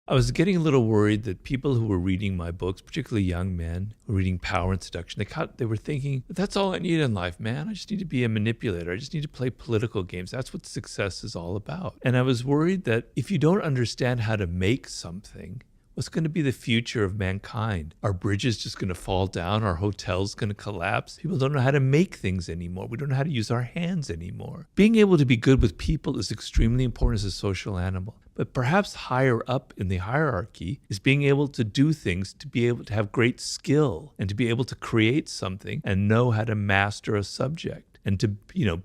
I was getting a little worried that people who were reading my books, particularly young men who were reading Power and Seduction, they were thinking, that's all I need in life, man. I just need to be a manipulator. I just need to play political games. That's what success is all about. And I was worried that if you don't understand how to make something, what's going to be the future of mankind? Are bridges just going to fall down? Are hotels going to collapse? People don't know how to make things anymore. We don't know how to use our hands anymore. Being able to be good with people is extremely important as a social animal. But perhaps higher up in the hierarchy is being able to do things, to be able to have great skill and to be able to create something and know how to master a subject and to,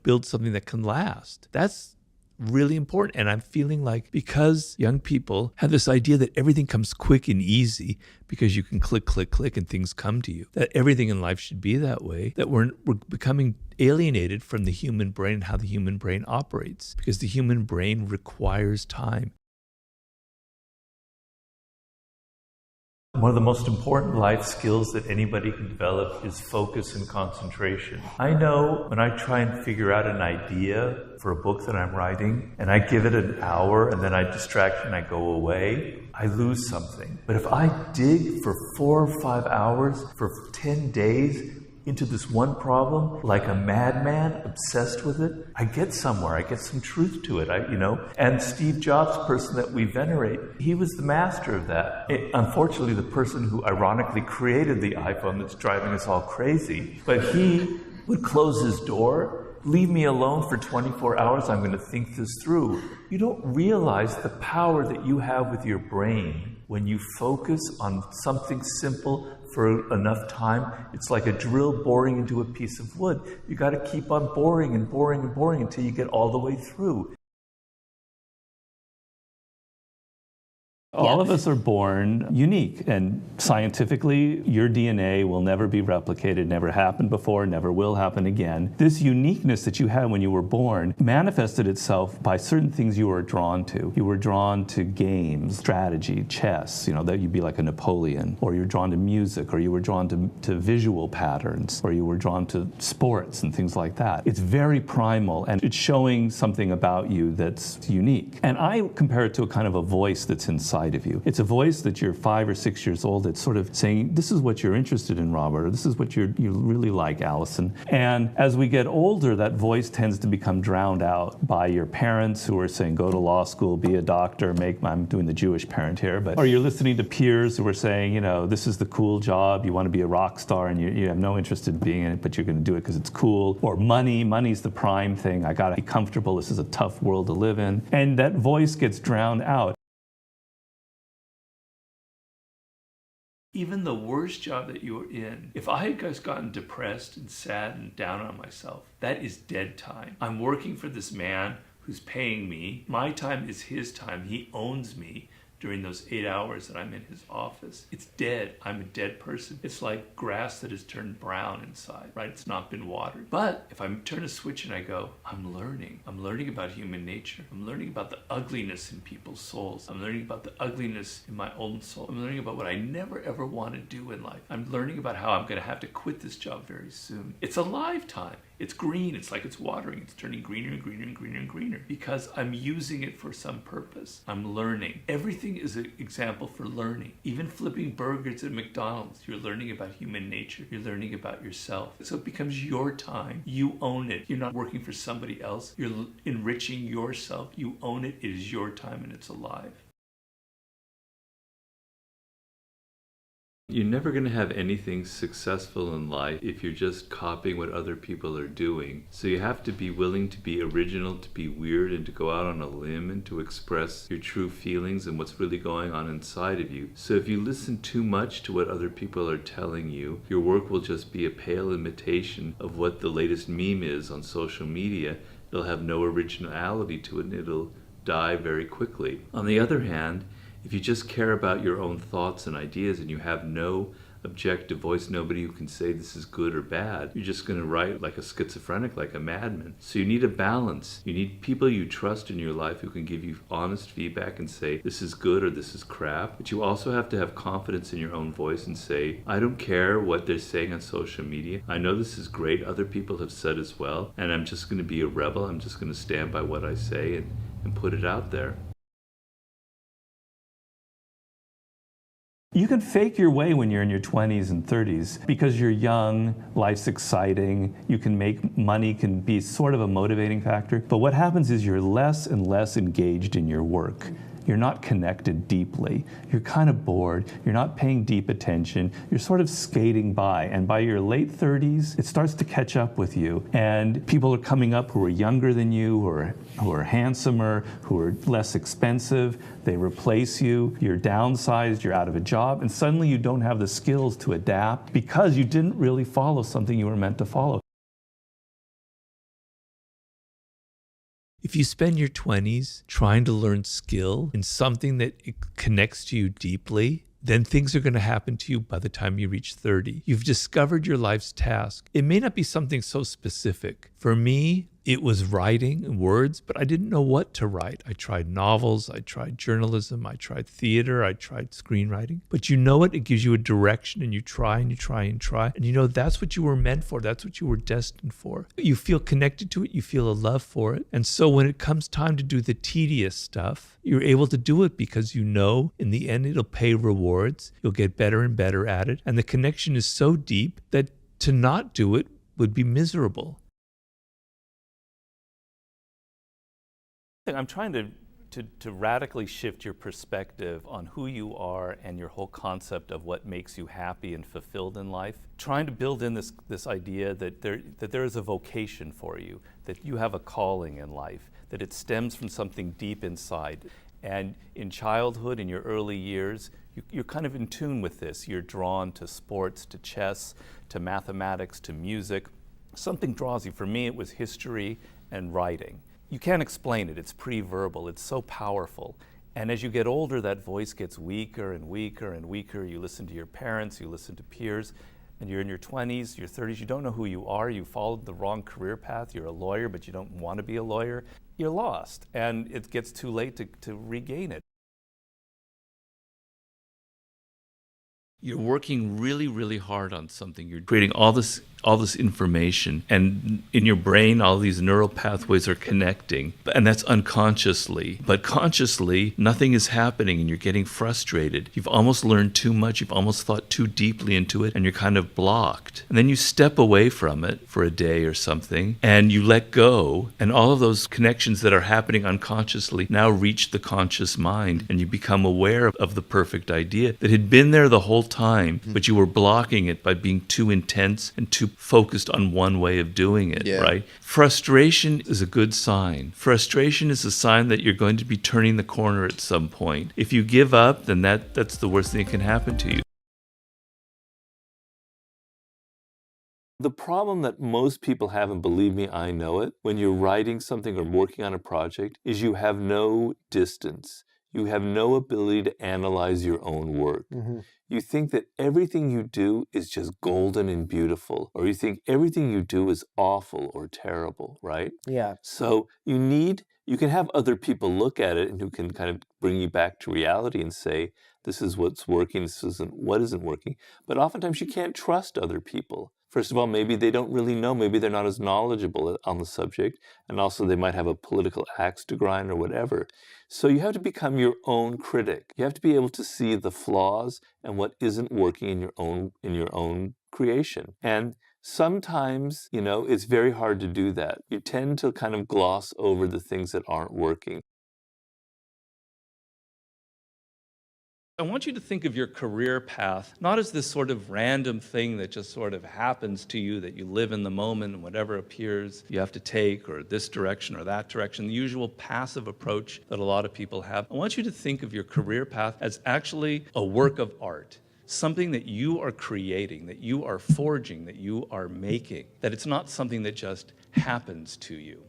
build something that can last. That's really important. And I'm feeling like because young people have this idea that everything comes quick and easy because you can click, click, click and things come to you, that everything in life should be that way, that we're becoming alienated from the human brain and how the human brain operates, because the human brain requires time. One of the most important life skills that anybody can develop is focus and concentration. I know when I try and figure out an idea for a book that I'm writing, and I give it an hour and then I distract and I go away, I lose something. But if I dig for 4 or 5 hours for 10 days into this one problem, like a madman, obsessed with it, I get somewhere. I get some truth to it, And Steve Jobs, person that we venerate, he was the master of that. Unfortunately, the person who ironically created the iPhone that's driving us all crazy, but he would close his door, leave me alone for 24 hours, I'm going to think this through. You don't realize the power that you have with your brain when you focus on something simple for enough time. It's like a drill boring into a piece of wood. You got to keep on boring and boring and boring until you get all the way through. All of us are born unique, and scientifically, your DNA will never be replicated, never happened before, never will happen again. This uniqueness that you had when you were born manifested itself by certain things you were drawn to. You were drawn to games, strategy, chess, that you'd be like a Napoleon, or you're drawn to music, or you were drawn to visual patterns, or you were drawn to sports and things like that. It's very primal, and it's showing something about you that's unique. And I compare it to a kind of a voice that's inside of you. It's a voice that you're 5 or 6 years old that's sort of saying, this is what you're interested in, Robert, or this is what you really like, Allison. And as we get older, that voice tends to become drowned out by your parents who are saying, go to law school, be a doctor, I'm doing the Jewish parent here, or you're listening to peers who are saying, this is the cool job, you want to be a rock star and you have no interest in being in it, but you're going to do it because it's cool. Or money's the prime thing, I got to be comfortable, this is a tough world to live in. And that voice gets drowned out. Even the worst job that you're in, if I had just gotten depressed and sad and down on myself, that is dead time. I'm working for this man who's paying me. My time is his time. He owns me during those 8 hours that I'm in his office. It's dead. I'm a dead person. It's like grass that has turned brown inside, right? It's not been watered. But if I turn a switch and I go, I'm learning about human nature. I'm learning about the ugliness in people's souls. I'm learning about the ugliness in my own soul. I'm learning about what I never ever want to do in life. I'm learning about how I'm going to have to quit this job very soon. It's a lifetime. It's green. It's like it's watering. It's turning greener and greener and greener and greener because I'm using it for some purpose. I'm learning. Everything is an example for learning. Even flipping burgers at McDonald's, you're learning about human nature. You're learning about yourself. So it becomes your time. You own it. You're not working for somebody else. You're enriching yourself. You own it. It is your time and it's alive. You're never going to have anything successful in life if you're just copying what other people are doing. So you have to be willing to be original, to be weird, and to go out on a limb and to express your true feelings and what's really going on inside of you. So if you listen too much to what other people are telling you, your work will just be a pale imitation of what the latest meme is on social media. It'll have no originality to it and it'll die very quickly. On the other hand, if you just care about your own thoughts and ideas and you have no objective voice, nobody who can say this is good or bad, you're just going to write like a schizophrenic, like a madman. So you need a balance. You need people you trust in your life who can give you honest feedback and say this is good or this is crap. But you also have to have confidence in your own voice and say, I don't care what they're saying on social media. I know this is great. Other people have said as well. And I'm just going to be a rebel. I'm just going to stand by what I say and put it out there. You can fake your way when you're in your 20s and 30s because you're young, life's exciting, you can make money, can be sort of a motivating factor. But what happens is you're less and less engaged in your work. You're not connected deeply. You're kind of bored. You're not paying deep attention. You're sort of skating by. And by your late 30s, it starts to catch up with you. And people are coming up who are younger than you, who are handsomer, who are less expensive. They replace you. You're downsized. You're out of a job. And suddenly you don't have the skills to adapt because you didn't really follow something you were meant to follow. If you spend your 20s trying to learn skill in something that connects to you deeply, then things are going to happen to you by the time you reach 30. You've discovered your life's task. It may not be something so specific. For me, it was writing and words, but I didn't know what to write. I tried novels, I tried journalism, I tried theater, I tried screenwriting. But you know what? It gives you a direction, and you try and you try and try. And you know that's what you were meant for. That's what you were destined for. You feel connected to it. You feel a love for it. And so when it comes time to do the tedious stuff, you're able to do it because you know in the end it'll pay rewards. You'll get better and better at it. And the connection is so deep that to not do it would be miserable. I'm trying to radically shift your perspective on who you are and your whole concept of what makes you happy and fulfilled in life. Trying to build in this idea that there is a vocation for you, that you have a calling in life, that it stems from something deep inside. And in childhood, in your early years, you're kind of in tune with this. You're drawn to sports, to chess, to mathematics, to music. Something draws you. For me, it was history and writing. You can't explain it. It's pre-verbal. It's so powerful. And as you get older, that voice gets weaker and weaker and weaker. You listen to your parents, you listen to peers, and you're in your 20s, your 30s. You don't know who you are. You followed the wrong career path. You're a lawyer, but you don't want to be a lawyer. You're lost, and it gets too late to regain it. You're working really, really hard on something. You're creating all this information, and in your brain, all these neural pathways are connecting, and that's unconsciously. But consciously, nothing is happening, and you're getting frustrated. You've almost learned too much. You've almost thought too deeply into it, and you're kind of blocked. And then you step away from it for a day or something, and you let go, and all of those connections that are happening unconsciously now reach the conscious mind, and you become aware of the perfect idea that had been there the whole time, but you were blocking it by being too intense and too focused on one way of doing it, right? Frustration is a good sign. Frustration is a sign that you're going to be turning the corner at some point. If you give up, then that's the worst thing that can happen to you. The problem that most people have, and believe me, I know it, when you're writing something or working on a project, is you have no distance. You have no ability to analyze your own work. You think that everything you do is just golden and beautiful, or you think everything you do is awful or terrible, right? Yeah. So you can have other people look at it and who can kind of bring you back to reality and say, this is what's working, this isn't what isn't working. But oftentimes you can't trust other people. First of all, maybe they don't really know. Maybe they're not as knowledgeable on the subject. And also they might have a political axe to grind or whatever. So you have to become your own critic. You have to be able to see the flaws and what isn't working in your own creation. And sometimes, it's very hard to do that. You tend to kind of gloss over the things that aren't working. I want you to think of your career path not as this sort of random thing that just sort of happens to you, that you live in the moment and whatever appears you have to take, or this direction or that direction, the usual passive approach that a lot of people have. I want you to think of your career path as actually a work of art, something that you are creating, that you are forging, that you are making, that it's not something that just happens to you.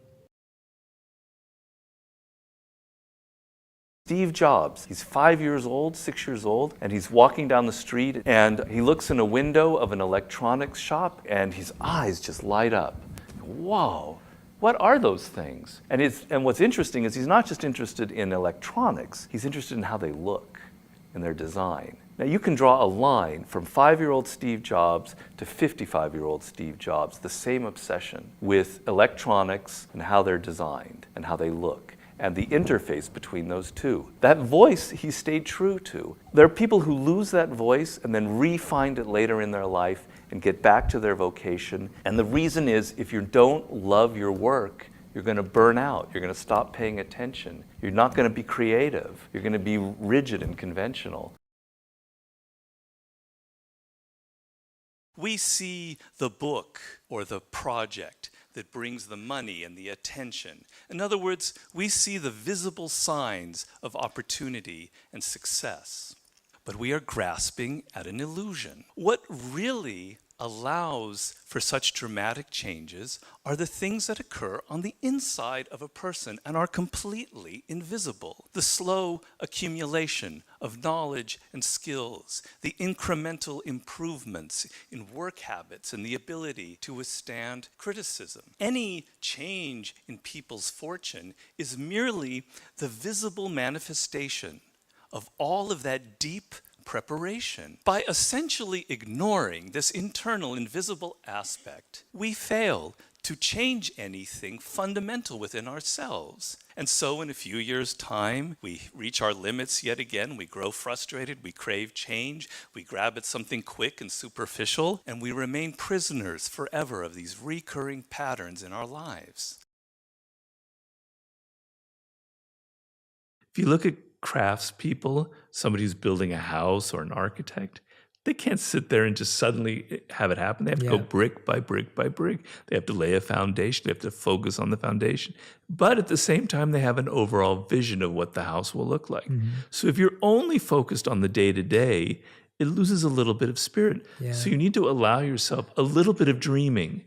Steve Jobs, he's 5 years old, 6 years old, and he's walking down the street, and he looks in a window of an electronics shop, and his eyes just light up. Whoa, what are those things? And what's interesting is he's not just interested in electronics, he's interested in how they look and their design. Now you can draw a line from 5-year-old Steve Jobs to 55-year-old Steve Jobs, the same obsession with electronics and how they're designed and how they look. and the interface between those two. That voice he stayed true to. There are people who lose that voice and then re-find it later in their life and get back to their vocation. And the reason is, if you don't love your work, you're going to burn out. You're going to stop paying attention. You're not going to be creative. You're going to be rigid and conventional. We see the book or the project that brings the money and the attention. In other words, we see the visible signs of opportunity and success. But we are grasping at an illusion. What really allows for such dramatic changes are the things that occur on the inside of a person and are completely invisible. The slow accumulation of knowledge and skills, the incremental improvements in work habits and the ability to withstand criticism. Any change in people's fortune is merely the visible manifestation of all of that deep preparation. By essentially ignoring this internal invisible aspect, we fail to change anything fundamental within ourselves. And so in a few years' time, we reach our limits yet again, we grow frustrated, we crave change, we grab at something quick and superficial, and we remain prisoners forever of these recurring patterns in our lives. If you look at craftspeople, somebody who's building a house or an architect, they can't sit there and just suddenly have it happen. They have to go brick by brick by brick. They have to lay a foundation. They have to focus on the foundation. But at the same time, they have an overall vision of what the house will look like. So if you're only focused on the day-to-day, it loses a little bit of spirit. So you need to allow yourself a little bit of dreaming.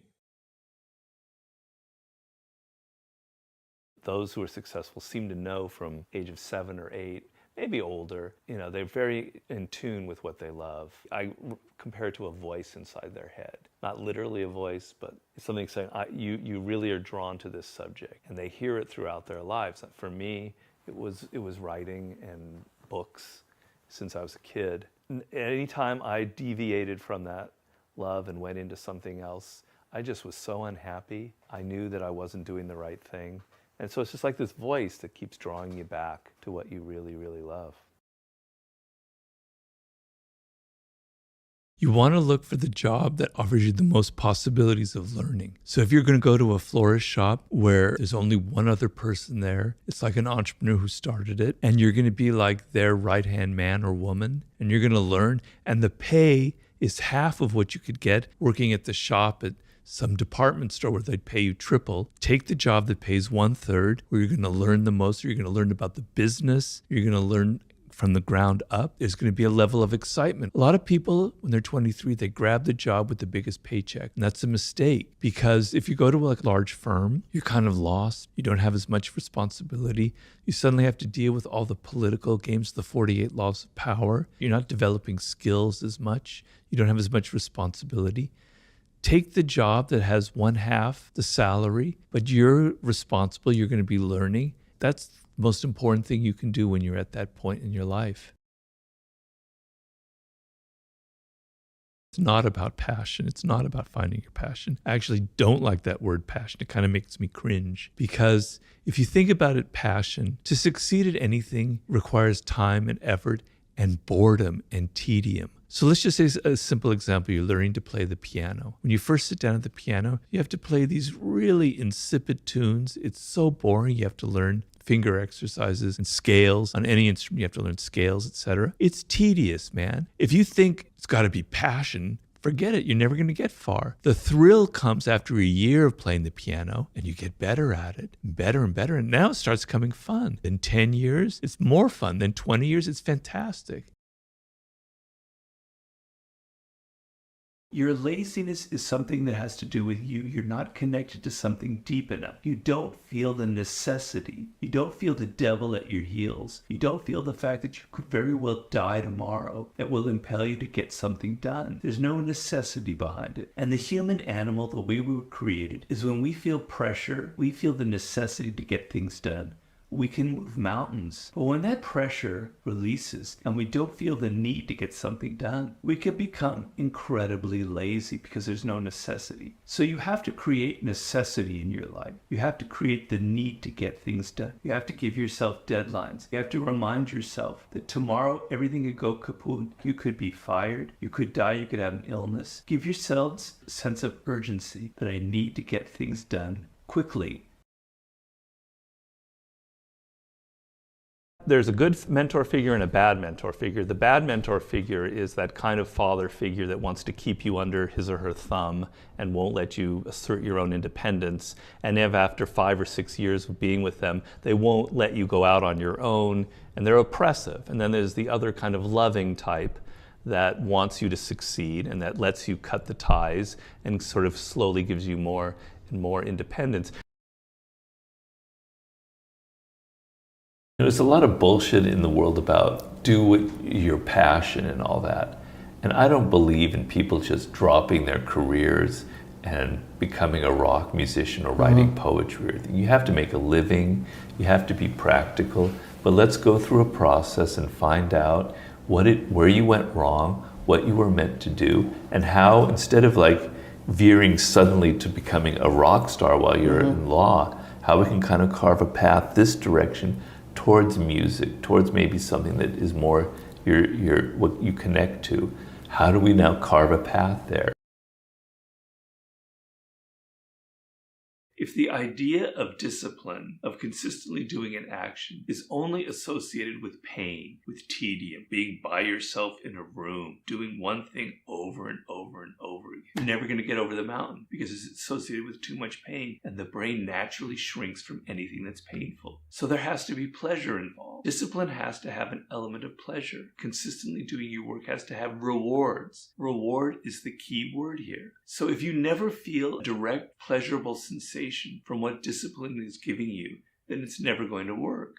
Those who are successful seem to know from age of 7 or 8, maybe older, they're very in tune with what they love. I compare it to a voice inside their head. Not literally a voice, but it's something saying, you really are drawn to this subject. And they hear it throughout their lives. For me, it was writing and books since I was a kid. Anytime I deviated from that love and went into something else, I just was so unhappy. I knew that I wasn't doing the right thing. And so it's just like this voice that keeps drawing you back to what you really, really love. You want to look for the job that offers you the most possibilities of learning. So if you're going to go to a florist shop where there's only one other person there, it's like an entrepreneur who started it, and you're going to be like their right-hand man or woman, and you're going to learn, and the pay is half of what you could get working at the shop at some department store where they'd pay you triple. Take the job that pays 1/3, where you're going to learn the most, you're going to learn about the business, you're going to learn from the ground up. There's going to be a level of excitement. A lot of people, when they're 23, they grab the job with the biggest paycheck. And that's a mistake, because if you go to a large firm, you're kind of lost. You don't have as much responsibility. You suddenly have to deal with all the political games, the 48 laws of power. You're not developing skills as much. You don't have as much responsibility. Take the job that has 1/2 the salary, but you're responsible, you're going to be learning. That's the most important thing you can do when you're at that point in your life. It's not about passion. It's not about finding your passion. I actually don't like that word passion. It kind of makes me cringe, because if you think about it, passion, to succeed at anything requires time and effort and boredom and tedium. So let's just say a simple example. You're learning to play the piano. When you first sit down at the piano, you have to play these really insipid tunes. It's so boring. You have to learn finger exercises and scales. On any instrument, you have to learn scales, etc. It's tedious, man. If you think it's got to be passion, forget it. You're never going to get far. The thrill comes after a year of playing the piano, and you get better at it, better and better. And now it starts becoming fun. In 10 years, it's more fun. Then 20 years, it's fantastic. Your laziness is something that has to do with you. You're not connected to something deep enough. You don't feel the necessity. You don't feel the devil at your heels. You don't feel the fact that you could very well die tomorrow that will impel you to get something done. There's no necessity behind it. And the human animal, the way we were created, is when we feel pressure, we feel the necessity to get things done. we can move mountains. But when that pressure releases and we don't feel the need to get something done, we can become incredibly lazy because there's no necessity. So you have to create necessity in your life. You have to create the need to get things done. You have to give yourself deadlines. You have to remind yourself that tomorrow everything could go kaput. You could be fired. You could die. You could have an illness. Give yourselves a sense of urgency that I need to get things done quickly. There's a good mentor figure and a bad mentor figure. The bad mentor figure is that kind of father figure that wants to keep you under his or her thumb and won't let you assert your own independence. And if after 5 or 6 years of being with them, they won't let you go out on your own, and they're oppressive. And then there's the other kind of loving type that wants you to succeed and that lets you cut the ties and sort of slowly gives you more and more independence. There's a lot of bullshit in the world about do what your passion and all that. And I don't believe in people just dropping their careers and becoming a rock musician or writing poetry or anything. You have to make a living, you have to be practical, but let's go through a process and find out where you went wrong, what you were meant to do, and how, instead of like veering suddenly to becoming a rock star while you're in law, how we can kind of carve a path this direction towards music, towards maybe something that is more what you connect to. How do we now carve a path there? If the idea of discipline, of consistently doing an action, is only associated with pain, with tedium, being by yourself in a room, doing one thing over and over and over again, you're never going to get over the mountain because it's associated with too much pain, and the brain naturally shrinks from anything that's painful. So there has to be pleasure involved. Discipline has to have an element of pleasure. Consistently doing your work has to have rewards. Reward is the key word here. So if you never feel a direct, pleasurable sensation from what discipline is giving you, then it's never going to work.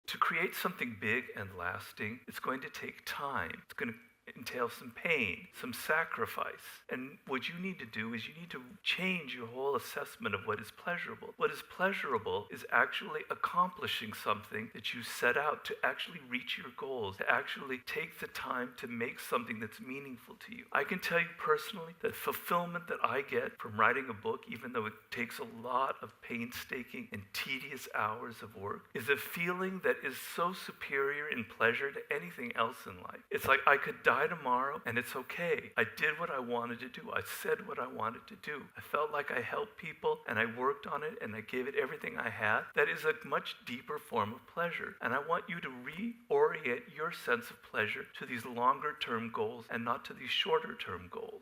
To create something big and lasting, it's going to take time. It's going to entail some pain, some sacrifice. And what you need to do is you need to change your whole assessment of what is pleasurable. What is pleasurable is actually accomplishing something that you set out to actually reach your goals, to actually take the time to make something that's meaningful to you. I can tell you personally that fulfillment that I get from writing a book, even though it takes a lot of painstaking and tedious hours of work, is a feeling that is so superior in pleasure to anything else in life. It's like I could die tomorrow and it's okay. I did what I wanted to do. I said what I wanted to do. I felt like I helped people and I worked on it and I gave it everything I had. That is a much deeper form of pleasure. And I want you to reorient your sense of pleasure to these longer term goals and not to these shorter term goals.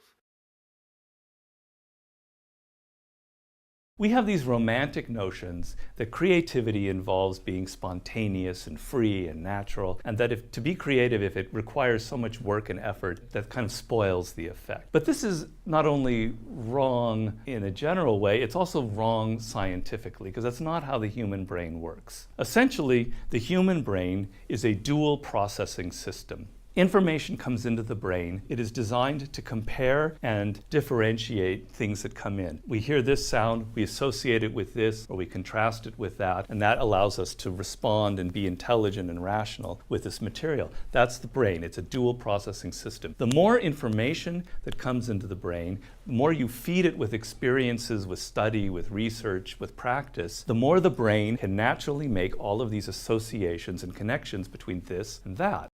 We have these romantic notions that creativity involves being spontaneous and free and natural, and that to be creative, if it requires so much work and effort, that kind of spoils the effect. But this is not only wrong in a general way, it's also wrong scientifically, because that's not how the human brain works. Essentially, the human brain is a dual processing system. Information comes into the brain. It is designed to compare and differentiate things that come in. We hear this sound, we associate it with this, or we contrast it with that, and that allows us to respond and be intelligent and rational with this material. That's the brain. It's a dual processing system. The more information that comes into the brain, the more you feed it with experiences, with study, with research, with practice, the more the brain can naturally make all of these associations and connections between this and that.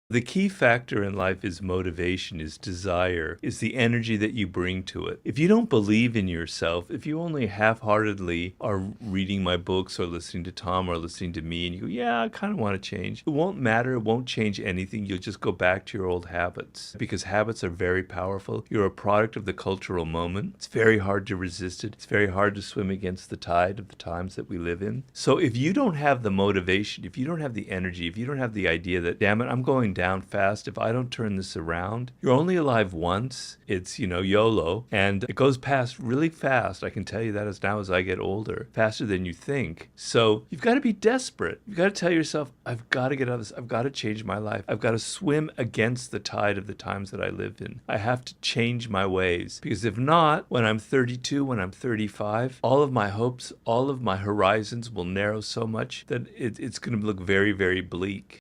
The key factor in life is motivation, is desire, is the energy that you bring to it. If you don't believe in yourself, if you only half-heartedly are reading my books or listening to Tom or listening to me and you go, yeah, I kind of want to change, it won't matter, it won't change anything. You'll just go back to your old habits because habits are very powerful. You're a product of the cultural moment. It's very hard to resist it. It's very hard to swim against the tide of the times that we live in. So if you don't have the motivation, if you don't have the energy, if you don't have the idea that, damn it, I'm going down fast. If I don't turn this around, you're only alive once. It's, YOLO. And it goes past really fast. I can tell you that as I get older, faster than you think. So you've got to be desperate. You've got to tell yourself, I've got to get out of this. I've got to change my life. I've got to swim against the tide of the times that I lived in. I have to change my ways. Because if not, when I'm 32, when I'm 35, all of my hopes, all of my horizons will narrow so much that it's going to look very, very bleak.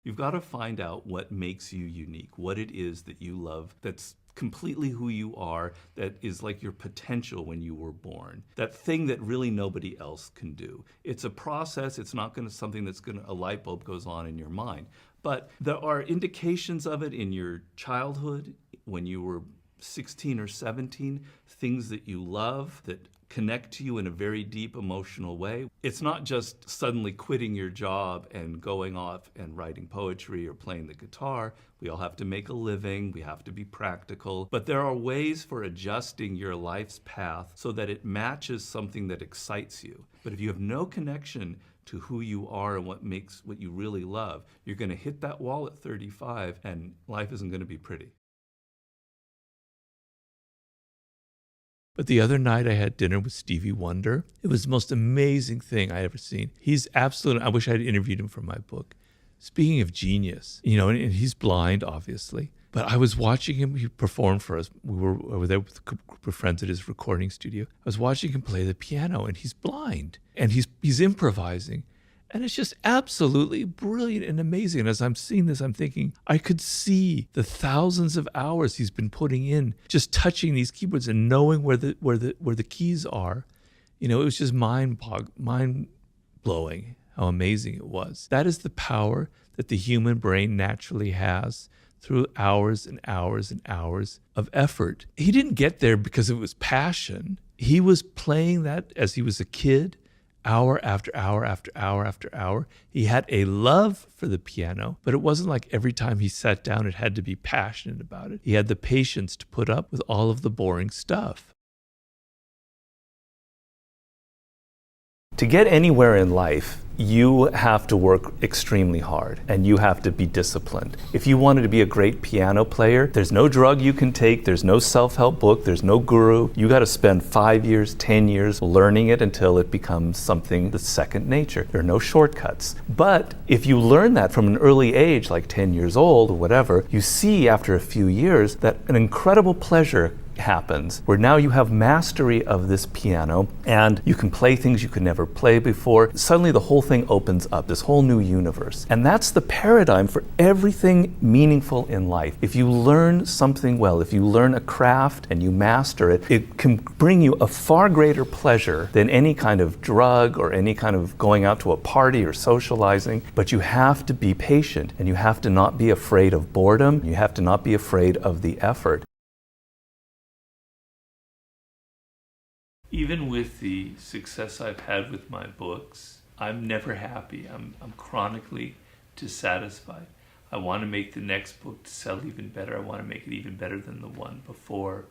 You've got to find out what makes you unique, what it is that you love that's completely who you are, that is like your potential when you were born, that thing that really nobody else can do. It's a process. It's not going to something that's going to, a light bulb goes on in your mind. But there are indications of it in your childhood, when you were 16 or 17, things that you love that connect to you in a very deep emotional way. It's not just suddenly quitting your job and going off and writing poetry or playing the guitar. We all have to make a living. We have to be practical. But there are ways for adjusting your life's path so that it matches something that excites you. But if you have no connection to who you are and what makes what you really love, you're going to hit that wall at 35 and life isn't going to be pretty. But the other night I had dinner with Stevie Wonder. It was the most amazing thing I ever seen. He's absolute. I wish I had interviewed him for my book. Speaking of genius, and he's blind, obviously. But I was watching him. He performed for us. I were there with a group of friends at his recording studio. I was watching him play the piano, and he's blind, and he's improvising. And it's just absolutely brilliant and amazing. And as I'm seeing this, I'm thinking, I could see the thousands of hours he's been putting in just touching these keyboards and knowing where the keys are. It was just mind blowing how amazing it was. That is the power that the human brain naturally has through hours and hours and hours of effort. He didn't get there because it was passion. He was playing that as he was a kid. Hour after hour after hour after hour. He had a love for the piano, but it wasn't like every time he sat down, it had to be passionate about it. He had the patience to put up with all of the boring stuff. To get anywhere in life, you have to work extremely hard and you have to be disciplined. If you wanted to be a great piano player, there's no drug you can take, there's no self-help book, there's no guru. You got to spend 5 years, 10 years learning it until it becomes something that's second nature. There are no shortcuts. But if you learn that from an early age, like 10 years old or whatever, you see after a few years that an incredible pleasure happens where now you have mastery of this piano and you can play things you could never play before. Suddenly the whole thing opens up, this whole new universe. And that's the paradigm for everything meaningful in life. If you learn something well, if you learn a craft and you master it, it can bring you a far greater pleasure than any kind of drug or any kind of going out to a party or socializing. But you have to be patient and you have to not be afraid of boredom. You have to not be afraid of the effort. Even with the success I've had with my books, I'm never happy. I'm chronically dissatisfied. I want to make the next book sell even better. I want to make it even better than the one before.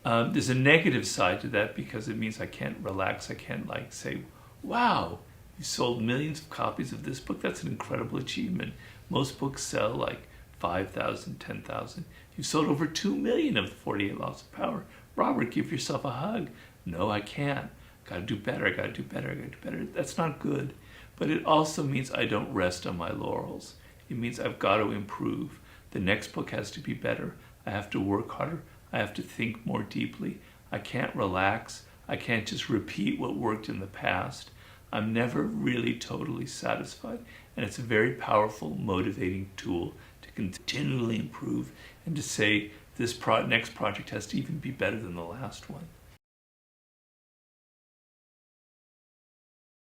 There's a negative side to that because it means I can't relax. I can't say, wow, you sold millions of copies of this book. That's an incredible achievement. Most books sell like 5,000, 10,000. You've sold over 2 million of the 48 Laws of Power. Robert, give yourself a hug. No, I can't. Got to do better. I got to do better. I got to do better. That's not good. But it also means I don't rest on my laurels. It means I've got to improve. The next book has to be better. I have to work harder. I have to think more deeply. I can't relax. I can't just repeat what worked in the past. I'm never really totally satisfied. And it's a very powerful, motivating tool to continually improve and to say this next project has to even be better than the last one.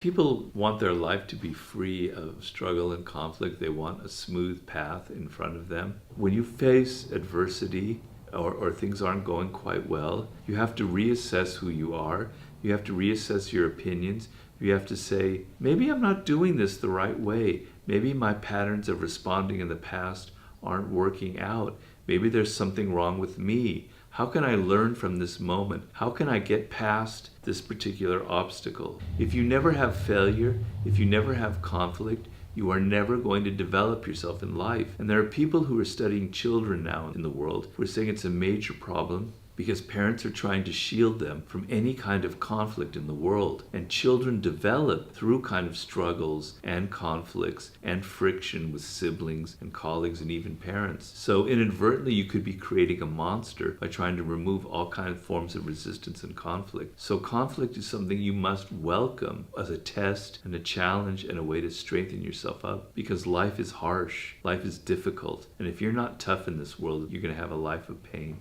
People want their life to be free of struggle and conflict. They want a smooth path in front of them. When you face adversity or things aren't going quite well, you have to reassess who you are. You have to reassess your opinions. You have to say, maybe I'm not doing this the right way. Maybe my patterns of responding in the past aren't working out. Maybe there's something wrong with me. How can I learn from this moment? How can I get past this particular obstacle? If you never have failure, if you never have conflict, you are never going to develop yourself in life. And there are people who are studying children now in the world who are saying it's a major problem because parents are trying to shield them from any kind of conflict in the world. And children develop through kind of struggles and conflicts and friction with siblings and colleagues and even parents. So inadvertently, you could be creating a monster by trying to remove all kinds of forms of resistance and conflict. So conflict is something you must welcome as a test and a challenge and a way to strengthen yourself up, because life is harsh, life is difficult. And if you're not tough in this world, you're going to have a life of pain.